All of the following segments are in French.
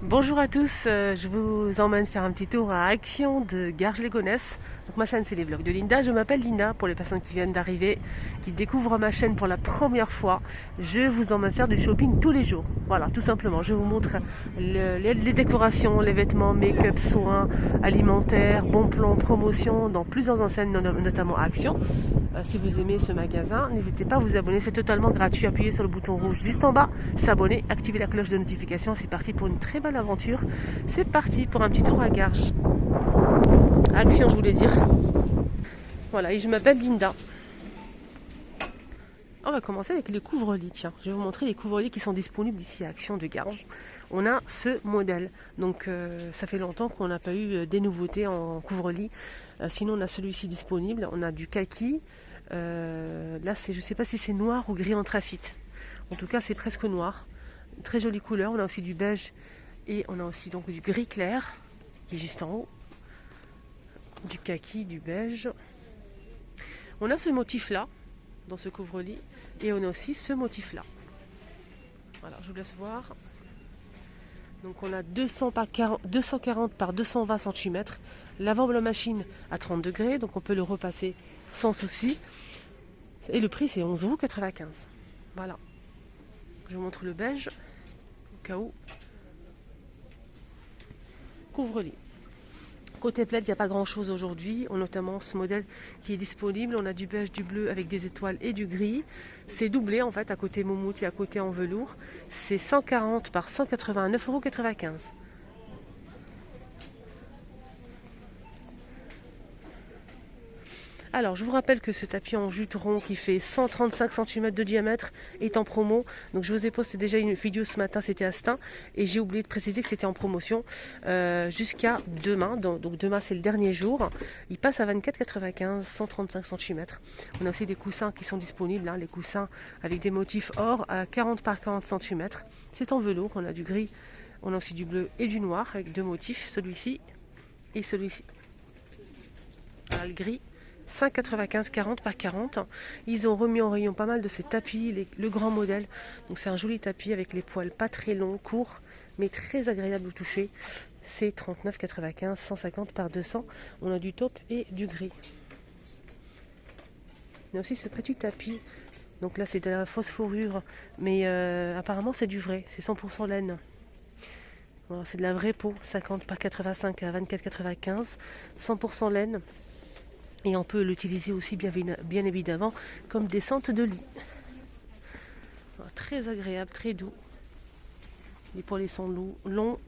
Bonjour à tous, je vous emmène faire un petit tour à Action de Garges-les-Gonesse. Donc ma chaîne c'est les vlogs de Linda, je m'appelle Linda pour les personnes qui viennent d'arriver, qui découvrent ma chaîne pour la première fois. Je vous emmène faire du shopping tous les jours, voilà tout simplement. Je vous montre les décorations, les vêtements, make-up, soins, alimentaires, bons plans, promotions dans plusieurs enseignes, notamment Action. Si vous aimez ce magasin, n'hésitez pas à vous abonner, c'est totalement gratuit. Appuyez sur le bouton rouge juste en bas, s'abonner, activez la cloche de notification. C'est parti pour une très belle aventure. C'est parti pour un petit tour à Garges. Action, je voulais dire. Voilà, et je m'appelle Linda. On va commencer avec les couvre-lits. Tiens, je vais vous montrer les couvre-lits qui sont disponibles ici à Action de Garges. On a ce modèle. Donc, ça fait longtemps qu'on n'a pas eu des nouveautés en couvre-lit. Sinon, on a celui-ci disponible. On a du kaki. Là, je ne sais pas si c'est noir ou gris anthracite. En tout cas, c'est presque noir. Très jolie couleur. On a aussi du beige et on a aussi donc du gris clair qui est juste en haut. Du kaki, du beige. On a ce motif-là dans ce couvre-lit et on a aussi ce motif-là. Voilà, je vous laisse voir. Donc on a 240 par 220 cm. Lavable la machine à 30 degrés, donc on peut le repasser sans souci. Et le prix c'est 11,95 €. Voilà. Je vous montre le beige, au cas où. Couvre-lit. Côté plaid, il n'y a pas grand chose aujourd'hui. On a notamment ce modèle qui est disponible. On a du beige, du bleu avec des étoiles et du gris. C'est doublé en fait, à côté moumoute et à côté en velours. C'est 140 par 189,95 €. Alors, je vous rappelle que ce tapis en jute rond qui fait 135 cm de diamètre est en promo. Donc, je vous ai posté déjà une vidéo ce matin, c'était à Stein. Et j'ai oublié de préciser que c'était en promotion jusqu'à demain. Donc, demain, c'est le dernier jour. Il passe à 24,95 €, 135 cm. On a aussi des coussins qui sont disponibles. Les coussins avec des motifs or à 40 par 40 cm. C'est en velours. On a du gris, on a aussi du bleu et du noir avec deux motifs, celui-ci et celui-ci. Le gris. 5,95 40 par 40. Ils ont remis en rayon pas mal de ces tapis, le grand modèle. Donc c'est un joli tapis avec les poils pas très longs, courts, mais très agréable au toucher. C'est 39,95, 150 par 200. On a du taupe et du gris. Il y a aussi ce petit tapis. Donc là c'est de la fausse fourrure, mais apparemment c'est du vrai, c'est 100% laine. Voilà, c'est de la vraie peau, 50 par 85 à 24,95, 100% laine. Et on peut l'utiliser aussi bien évidemment comme descente de lit. Voilà, très agréable, très doux. Les poils sont longs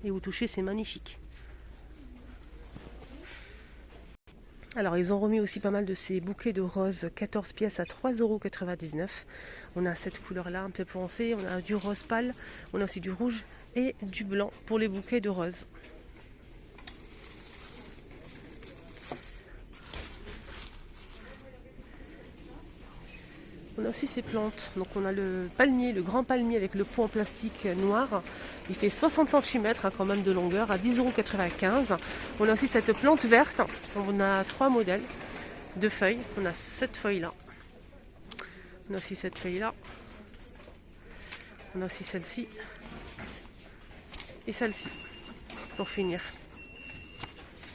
et au toucher c'est magnifique. Alors ils ont remis aussi pas mal de ces bouquets de roses 14 pièces à 3,99 €. On a cette couleur là un peu foncée, on a du rose pâle, on a aussi du rouge et du blanc pour les bouquets de roses. On a aussi ces plantes. Donc on a le palmier, le grand palmier avec le pot en plastique noir. Il fait 60 cm quand même de longueur à 10,95 €. On a aussi cette plante verte. On a 3 modèles de feuilles. On a cette feuille là. On a aussi cette feuille là. On a aussi celle-ci. Et celle-ci. Pour finir.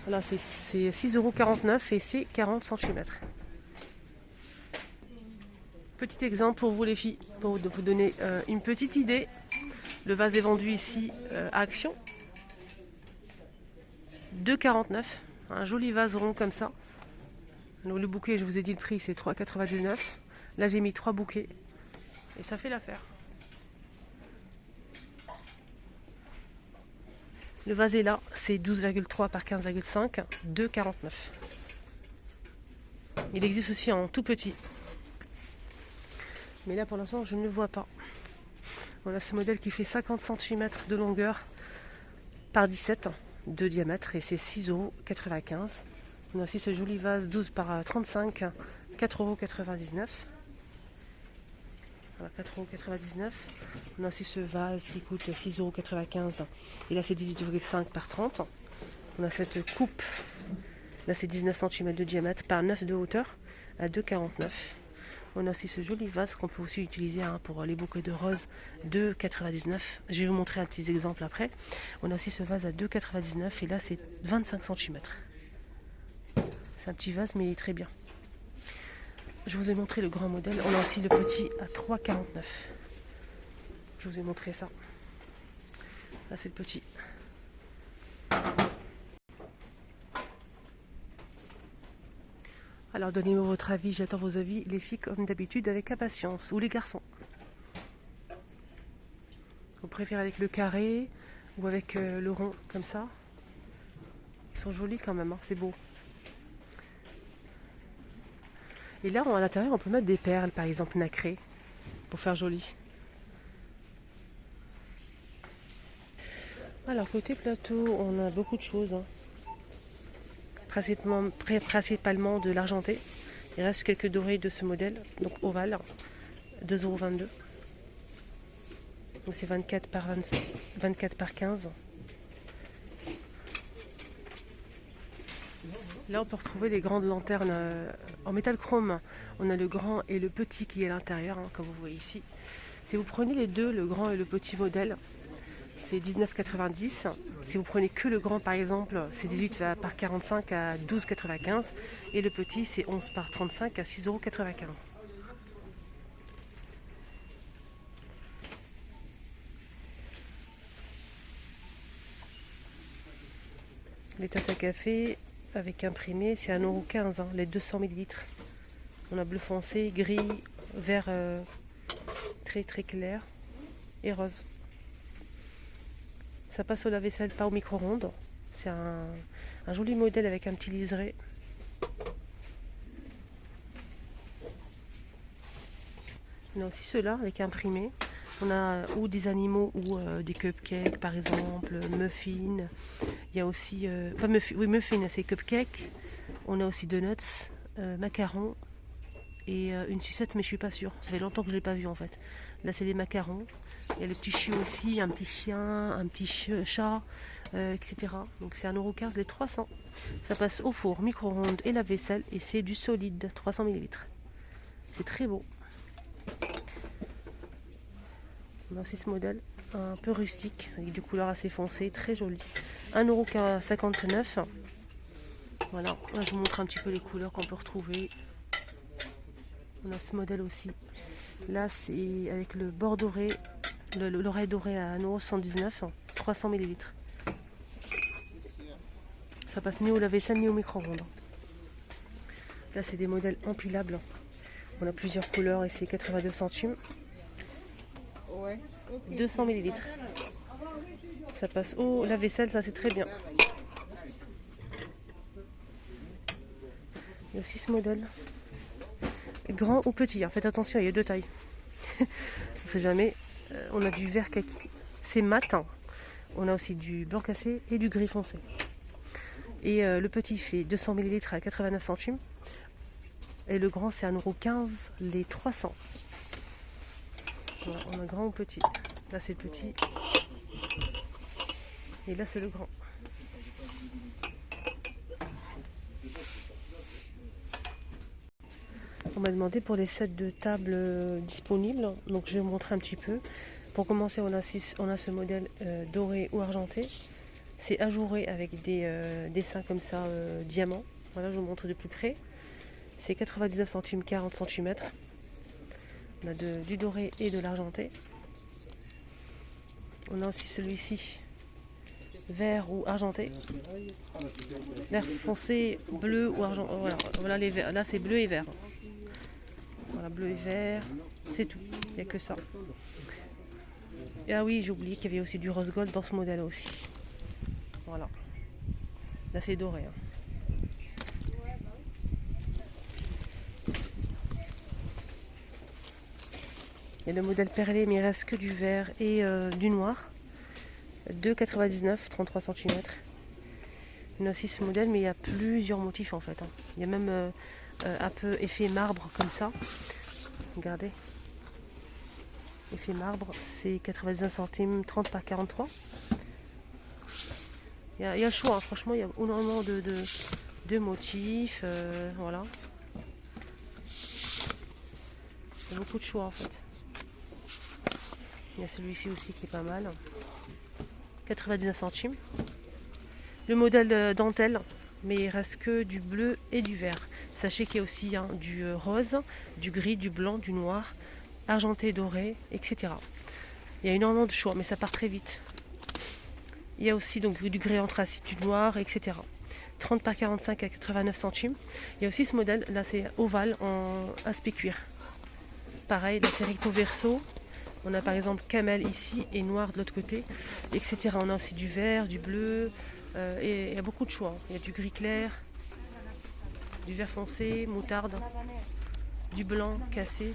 Voilà, c'est 6,49 € et c'est 40 cm. Petit exemple pour vous les filles, pour vous donner une petite idée. Le vase est vendu ici à Action. 2,49 €. Un joli vase rond comme ça. Donc, le bouquet, je vous ai dit le prix, c'est 3,99 €. Là, j'ai mis 3 bouquets. Et ça fait l'affaire. Le vase est là, c'est 12,3 par 15,5, 2,49 €. Il existe aussi en tout petit. Mais là, pour l'instant, je ne le vois pas. On a ce modèle qui fait 50 cm de longueur par 17 de diamètre et c'est 6,95 €. On a aussi ce joli vase 12 par 35, 4,99 €. Voilà, 4,99 €. On a aussi ce vase qui coûte 6,95 € et là c'est 18,5 par 30. On a cette coupe, là c'est 19 cm de diamètre par 9 de hauteur à 2,49 €. On a aussi ce joli vase qu'on peut aussi utiliser pour les bouquets de roses, 2,99. Je vais vous montrer un petit exemple après. On a aussi ce vase à 2,99 et là c'est 25 cm. C'est un petit vase mais il est très bien. Je vous ai montré le grand modèle. On a aussi le petit à 3,49. Je vous ai montré ça. Là c'est le petit. Alors donnez-moi votre avis, j'attends vos avis, les filles comme d'habitude avec impatience, ou les garçons. Vous préférez avec le carré ou avec le rond comme ça? Ils sont jolis quand même, hein, c'est beau. Et là à l'intérieur on peut mettre des perles par exemple nacrées pour faire joli. Alors côté plateau on a beaucoup de choses. Hein. Principalement de l'argenté. Il reste quelques dorés de ce modèle, donc ovale, 2,22 €. Donc c'est 24 par 15. Là on peut retrouver les grandes lanternes en métal chrome. On a le grand et le petit qui est à l'intérieur, hein, comme vous voyez ici. Si vous prenez les deux, le grand et le petit modèle, c'est 19,90 €. Si vous prenez que le grand par exemple, c'est 18 par 45 à 12,95 € et le petit c'est 11 par 35 à 6,95 €. Les tasses à café avec imprimé, c'est 1,15 €, hein, les 200 ml. On a bleu foncé, gris, vert très très clair et rose. Ça passe au lave-vaisselle, pas au micro-ondes. C'est un joli modèle avec un petit liseré. On a aussi ceux-là avec imprimé. On a ou des animaux ou des cupcakes par exemple, muffins. Il y a aussi, pas muffins, oui muffins c'est cupcakes. On a aussi donuts, macarons et une sucette mais je suis pas sûre. Ça fait longtemps que je l'ai pas vu en fait. Là c'est les macarons. Il y a les petits chiots aussi, un petit chien, un petit chat, etc. Donc c'est 1,15 € les 300. Ça passe au four, micro-ondes et lave-vaisselle et c'est du solide, 300 ml. C'est très beau. On a aussi ce modèle, un peu rustique, avec des couleurs assez foncées, très joli. 1,59 €. Voilà, là, je vous montre un petit peu les couleurs qu'on peut retrouver. On a ce modèle aussi. Là, c'est avec le bord doré, l'oreille dorée à 1,79 €, 300 ml. Ça passe ni au lave-vaisselle ni au micro-ondes. Là, c'est des modèles empilables. On a plusieurs couleurs et c'est 82 centimes. 200 ml. Ça passe au lave-vaisselle, ça c'est très bien. Il y a aussi ce modèle. Grand ou petit, hein. Faites attention, il y a deux tailles. On ne sait jamais. On a du vert kaki. C'est mat. Hein. On a aussi du blanc cassé et du gris foncé. Et le petit fait 200 ml à 89 centimes. Et le grand c'est 1,15 € les 300. Voilà, on a grand ou petit. Là c'est le petit. Et là c'est le grand. On m'a demandé pour les sets de table disponibles. Donc je vais vous montrer un petit peu. Pour commencer on a ce modèle doré ou argenté. C'est ajouré avec des dessins comme ça, diamants. Voilà, je vous montre de plus près. C'est 99 centimes, 40 cm. On a du doré et de l'argenté. On a aussi celui-ci, vert ou argenté. Vert foncé, bleu ou argent. Voilà les verts. Là c'est bleu et vert. Voilà, bleu et vert. C'est tout. Il n'y a que ça. Et ah oui, j'ai oublié qu'il y avait aussi du rose gold dans ce modèle aussi. Voilà. Là c'est doré. Hein. Il y a le modèle perlé, mais il reste que du vert et du noir. 2,99 €, 33 cm. Il y a aussi ce modèle, mais il y a plusieurs motifs en fait. Hein. Il y a même un peu effet marbre comme ça. Regardez. Effet marbre, c'est 99 centimes, 30 par 43. Il y a le choix, hein. Franchement, il y a énormément de motifs. Voilà. Il y a beaucoup de choix en fait. Il y a celui-ci aussi qui est pas mal. 99 centimes. Le modèle dentelle, mais il reste que du bleu et du vert. Sachez qu'il y a aussi du rose, du gris, du blanc, du noir, argenté, doré, etc. Il y a énormément de choix, mais ça part très vite. Il y a aussi donc du gris anthracite, du noir, etc. 30 par 45 à 89 centimes. Il y a aussi ce modèle, là c'est ovale en aspect cuir. Pareil, la série Recto Verso. On a par exemple camel ici et noir de l'autre côté, etc. On a aussi du vert, du bleu, et il y a beaucoup de choix. Il y a du gris clair, du vert foncé, moutarde, du blanc cassé.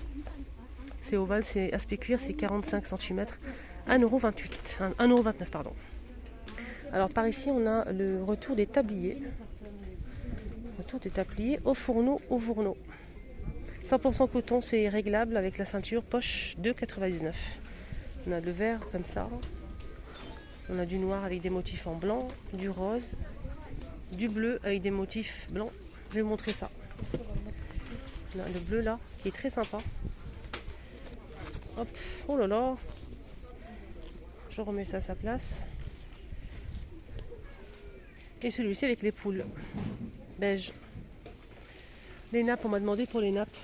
C'est ovale, c'est aspect cuir, c'est 45 cm, 1,28 €, 1,29 €, pardon. Alors par ici, on a le retour des tabliers. Retour des tabliers au fourneau, 100% coton, c'est réglable avec la ceinture, poche 2,99 €. On a le vert comme ça. On a du noir avec des motifs en blanc, du rose, du bleu avec des motifs blancs. Je vais vous montrer ça. On a le bleu là, qui est très sympa. Hop, oh là là. Je remets ça à sa place. Et celui-ci avec les poules beige. Les nappes, on m'a demandé pour les nappes,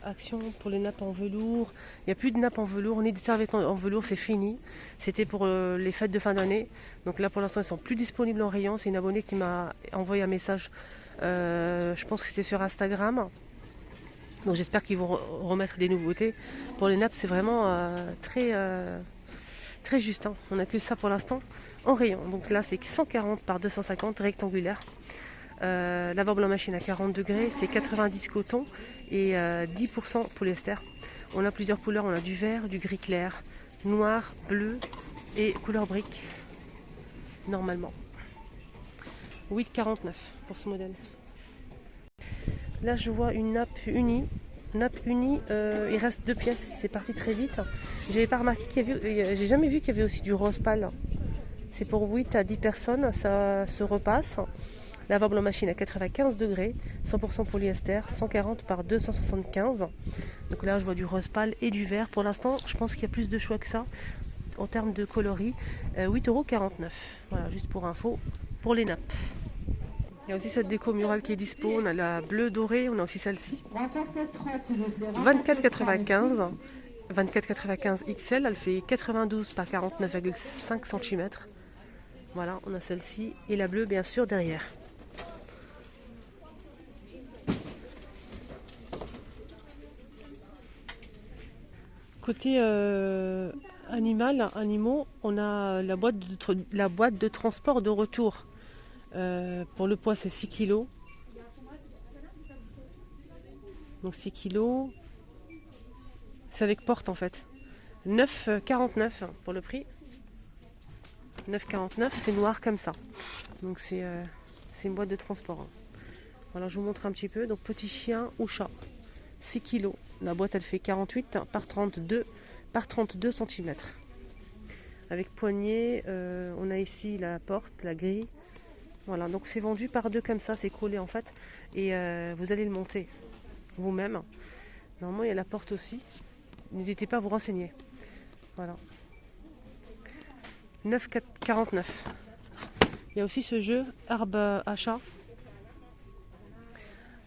Action pour les nappes en velours. Il n'y a plus de nappes en velours, on est des serviettes en velours, c'est fini. C'était pour les fêtes de fin d'année. Donc là pour l'instant elles sont plus disponibles en rayon. C'est une abonnée qui m'a envoyé un message, je pense que c'était sur Instagram. Donc j'espère qu'ils vont remettre des nouveautés. Pour les nappes c'est vraiment très juste, hein. On n'a que ça pour l'instant en rayon. Donc là c'est 140 par 250 rectangulaire. Lavable en machine à 40 degrés, c'est 90 coton et 10% polyester. On a plusieurs couleurs, on a du vert, du gris clair, noir, bleu et couleur brique normalement. 8,49 € pour ce modèle. Là je vois une nappe unie. Il reste 2 pièces, c'est parti très vite. J'avais pas remarqué qu'il y avait, j'ai jamais vu qu'il y avait aussi du rose pâle. C'est pour 8 à 10 personnes, ça se repasse. Lavable en machine à 95 degrés, 100% polyester, 140 par 275. Donc là, je vois du rose pâle et du vert. Pour l'instant, je pense qu'il y a plus de choix que ça en termes de coloris. 8,49 €. Voilà, juste pour info, pour les nappes. Il y a aussi cette déco murale qui est dispo. On a la bleue dorée, on a aussi celle-ci. 24,95 €. 24,95 XL, elle fait 92 par 49,5 cm. Voilà, on a celle-ci et la bleue bien sûr derrière. Côté animaux, on a la boîte de transport de retour. Pour le poids, c'est 6 kg. Donc 6 kg. C'est avec porte en fait. 9,49 € pour le prix. 9,49 €, c'est noir comme ça. Donc c'est une boîte de transport. Voilà, je vous montre un petit peu. Donc petit chien ou chat. 6 kg. La boîte elle fait 48 par 32 cm. Avec poignée, on a ici la porte, la grille. Voilà, donc c'est vendu par deux comme ça, c'est collé en fait. Et vous allez le monter vous-même. Normalement il y a la porte aussi. N'hésitez pas à vous renseigner. Voilà. 9,49 €. Il y a aussi ce jeu arbre à chat.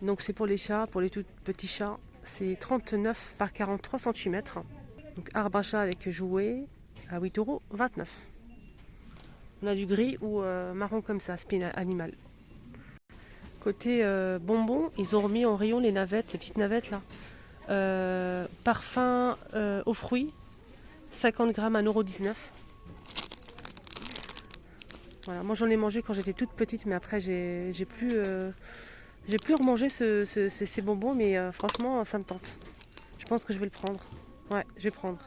Donc c'est pour les chats, pour les tout petits chats. C'est 39 par 43 cm. Donc arbre à chat avec jouet à 8,29 €. On a du gris ou marron comme ça, spin animal. Côté bonbons, ils ont remis en rayon les navettes, les petites navettes là. Parfum aux fruits, 50 grammes à 1,19 €. Voilà, moi j'en ai mangé quand j'étais toute petite, mais après j'ai plus remangé ces bonbons, mais franchement ça me tente. Je pense que je vais le prendre. Ouais, je vais prendre.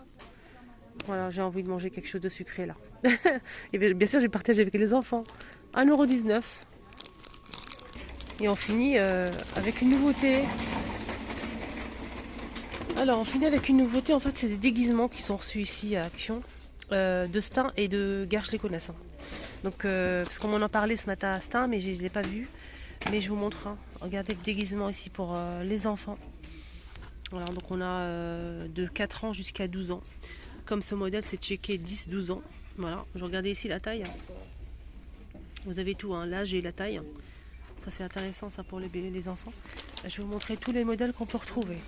Voilà, j'ai envie de manger quelque chose de sucré là. Et bien sûr, j'ai partagé avec les enfants. 1,19 €. Et on finit avec une nouveauté. Alors, on finit avec une nouveauté. En fait, c'est des déguisements qui sont reçus ici à Action. De Stein et de Garches-les-Gonesse. Donc, parce qu'on m'en a parlé ce matin à Stein, mais je ne les ai pas vus. Mais je vous montre. Regardez le déguisement ici pour les enfants. Voilà, donc on a de 4 ans jusqu'à 12 ans. Comme ce modèle, c'est checké 10-12 ans. Voilà, je regardais ici la taille. Vous avez tout, hein, l'âge et la taille. Ça c'est intéressant ça pour les enfants. Je vais vous montrer tous les modèles qu'on peut retrouver.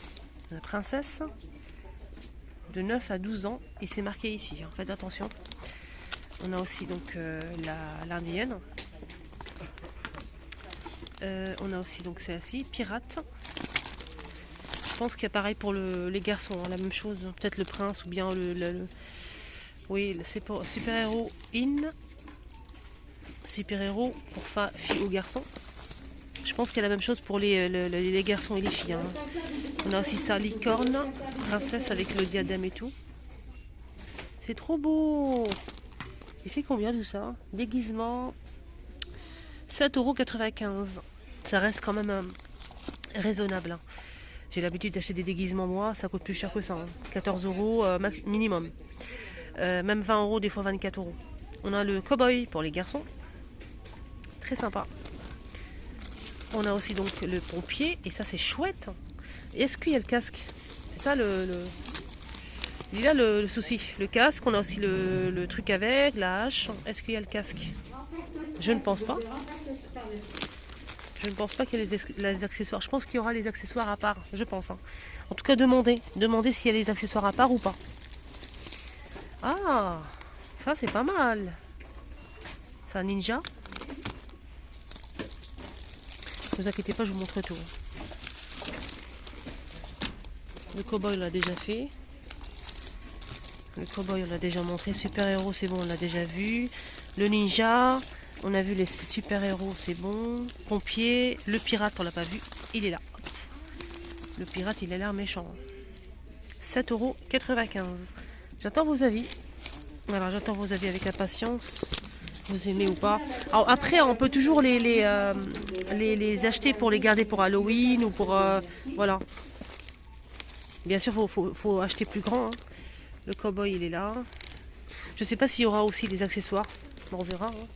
La princesse de 9 à 12 ans et c'est marqué ici, hein, faites attention. On a aussi donc l'indienne. On a aussi donc celle-ci, pirate. Je pense qu'il y a pareil pour les garçons, hein, la même chose. Peut-être le prince ou bien oui, c'est pour super-héros in. Super-héros pour filles ou garçons. Je pense qu'il y a la même chose pour les garçons et les filles. Hein. On a aussi ça, licorne, princesse avec le diadème et tout. C'est trop beau. Et c'est combien tout ça? Déguisement, 7,95 €. Ça reste quand même raisonnable. Hein. J'ai l'habitude d'acheter des déguisements moi, ça coûte plus cher que ça. Hein. 14 € minimum. Même 20 €, des fois 24 €. On a le cow-boy pour les garçons. Très sympa. On a aussi donc le pompier, et ça c'est chouette. Est-ce qu'il y a le casque? C'est ça il y a le souci. Le casque, on a aussi le truc avec, la hache. Est-ce qu'il y a le casque? Je ne pense pas. Je ne pense pas qu'il y ait les accessoires. Je pense qu'il y aura les accessoires à part, je pense. Hein. En tout cas, demandez s'il y a les accessoires à part ou pas. Ah, ça c'est pas mal. C'est un ninja. Ne vous inquiétez pas, je vous montre tout. Le cowboy on l'a déjà fait. Le cowboy on l'a déjà montré. Super-héros c'est bon, on l'a déjà vu. Le ninja, on a vu les super-héros, c'est bon. Pompier, le pirate on l'a pas vu, il est là. Le pirate il a l'air méchant. 7,95 €. J'attends vos avis. Voilà, j'attends vos avis avec impatience. Vous aimez ou pas. Alors après, on peut toujours les acheter pour les garder pour Halloween ou pour... voilà. Bien sûr, faut acheter plus grand. Hein. Le cowboy, il est là. Je sais pas s'il y aura aussi des accessoires. Bon, on verra. Hein.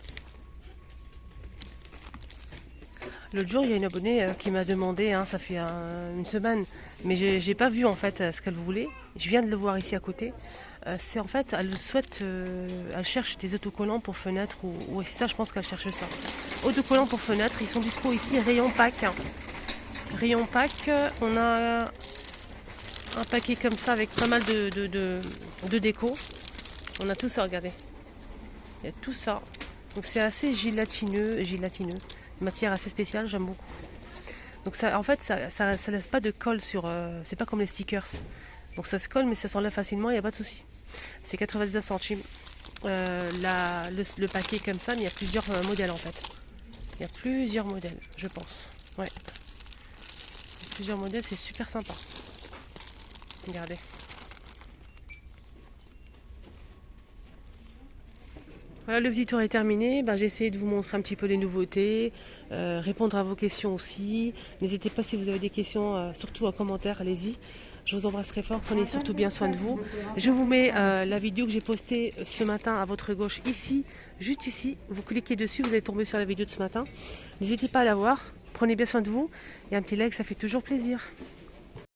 L'autre jour, il y a une abonnée qui m'a demandé, hein, ça fait une semaine, mais j'ai pas vu en fait ce qu'elle voulait. Je viens de le voir ici à côté. C'est en fait, elle cherche des autocollants pour fenêtres ou c'est ça, je pense qu'elle cherche ça. Autocollants pour fenêtres, ils sont dispo ici, rayon pack. Rayon pack, on a un paquet comme ça avec pas mal de déco. On a tout ça, regardez. Il y a tout ça. Donc c'est assez gélatineux. Une matière assez spéciale, j'aime beaucoup. Donc ça, en fait, ça laisse pas de colle sur... c'est pas comme les stickers. Donc ça se colle, mais ça s'enlève facilement, il n'y a pas de souci. C'est 99 centimes. Le paquet comme ça, mais il y a plusieurs modèles en fait. Il y a plusieurs modèles, je pense. Ouais. Plusieurs modèles, c'est super sympa. Regardez. Voilà, le petit tour est terminé. Ben, j'ai essayé de vous montrer un petit peu les nouveautés, répondre à vos questions aussi. N'hésitez pas si vous avez des questions, surtout en commentaire, allez-y. Je vous embrasserai fort, prenez surtout bien soin de vous. Je vous mets la vidéo que j'ai postée ce matin à votre gauche ici, juste ici. Vous cliquez dessus, vous allez tomber sur la vidéo de ce matin. N'hésitez pas à la voir, prenez bien soin de vous. Et un petit like, ça fait toujours plaisir.